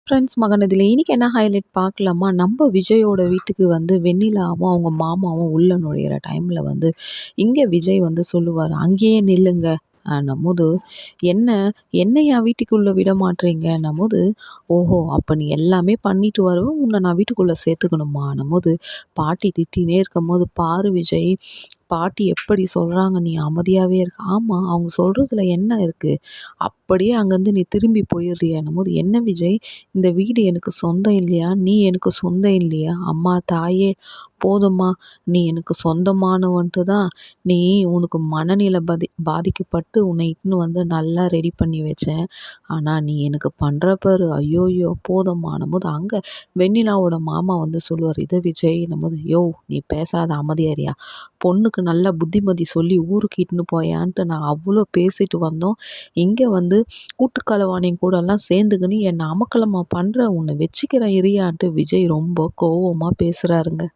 Friends மகன் இதில இன்னைக்கு என்ன ஹைலைட் பார்க்கலாமா? நம்ம விஜயோட வீட்டுக்கு வந்து வெண்ணிலாவும், அவங்க மாமாவும் உள்ள நுழையிற டைம்ல வந்து, இங்க விஜய் வந்து சொல்லுவாரு, "அங்கேயே நில்லுங்க." நம்மோது, "என்ன என்ன என் வீட்டுக்குள்ள விட மாட்றீங்கன்னும்போது, ஓஹோ! அப்ப நீ எல்லாமே பண்ணிட்டு வருவ, உன்ன நான் வீட்டுக்குள்ள சேர்த்துக்கணுமான்னும்போது, பாட்டி திட்டினே இருக்கும்போது, "பாரு விஜய், பாட்டி எப்படி சொல்றாங்க, நீ அமைதியாவே இருக்க." "ஆமா, அவங்க சொல்றதுல என்ன இருக்கு? அப்படியே அங்கேருந்து நீ திரும்பி போயிடுறியான்னும்போது, "என்ன விஜய், இந்த வீடு எனக்கு சொந்தம் இல்லையா? நீ எனக்கு சொந்தம் இல்லையா? அம்மா, தாயே போதும்மா, நீ எனக்கு சொந்தமானவன்ட்டு தான் நீ உனக்கு மனநிலை பாதிக்கப்பட்டு உன்னை இட்டுன்னு வந்து நல்லா ரெடி பண்ணி வச்சேன். ஆனா நீ எனக்கு பண்ற பாரு, ஐயோயோ போதும்மான்னும்போது அங்க வெண்ணிலாவோட மாமா வந்து சொல்லுவாரு, "இத விஜய்ன்னும்போது, யோவ் நீ பேசாத அமைதியா இருயா. பொண்ணுக்கு நல்ல புத்திமதி சொல்லி ஊருக்கு இட்டுன்னு போயான்ட்டு நான் அவ்வளோ பேசிட்டு வந்தோம். இங்க வந்து கூட்டுக்களவாணிங்க கூடலாம் சேர்ந்துக்கின்னு என்ன அமக்கலமா பண்ற, உன்னை வச்சுக்கிறேன் இருயான்ட்டு விஜய் ரொம்ப கோவமா பேசுறாருங்க.